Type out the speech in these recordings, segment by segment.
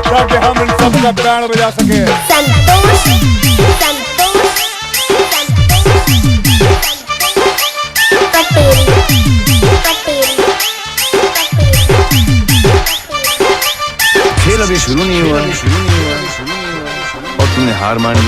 ताकि हम इन सबका बैंड बजा सके। संतोष पटेल खेल अभी शुरू नहीं हुआ और तुमने हार मान ली।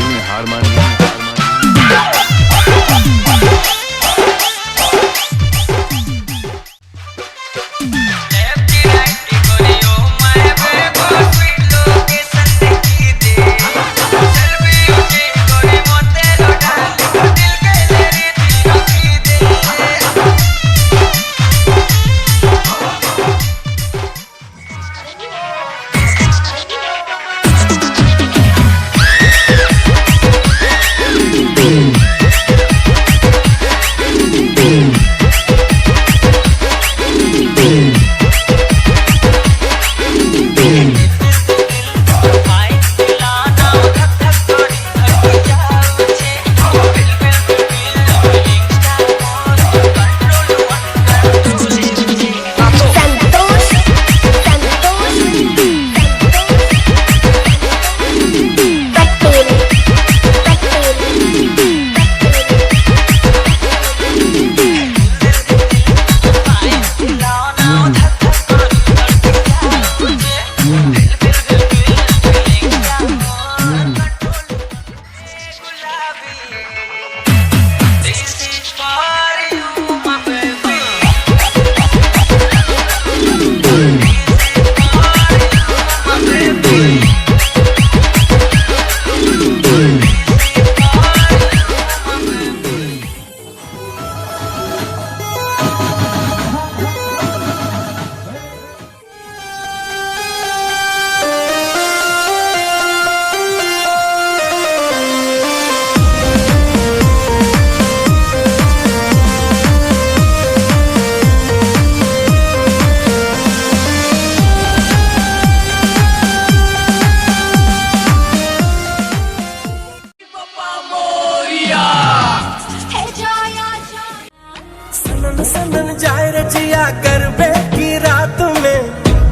सनन जाए रजिया गरबे की रात में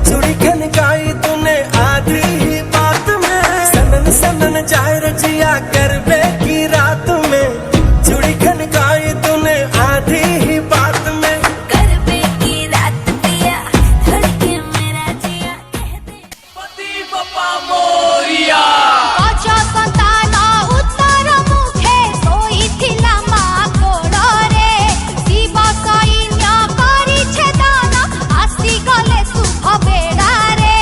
चूड़ी खनकाई तूने आधी ही बात में। सनन जाए रजिया गरबे की रात में चूड़ी खनकाई तूने आधी ही बात में। गरबे की रात पिया धड़के मेरा जिया कहते पति पप्पा मोरिया गज संतान उत्तर मुखे सोईथिला मा कोड़रे शिव सैन्य करिछे दान आसी गले शुभ बेड़ा रे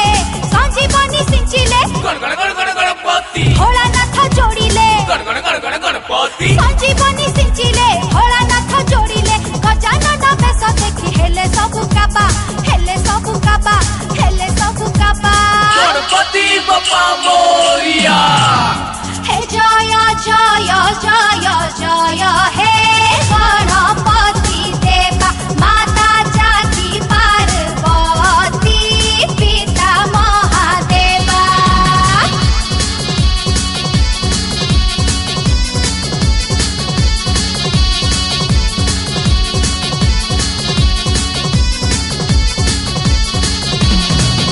संजीवनी सिंचिले गणपति भोलानाथ जोड़िले गणपति संजीवनी सिंचिले भोलानाथ जोड़िले गजानन बेश देखी हेले सबु काबा गणपति पप्पा मोरिया। हे जय जय जय जय हे गणपति देवा माता जाति पार्वती पिता महादेवा।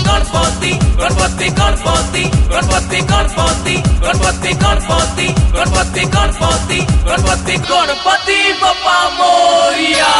गणपति गणपति गणपति गणपति गणपति गणपति गणपति गणपति गणपति गणपति गणपति बप्पा मोरिया।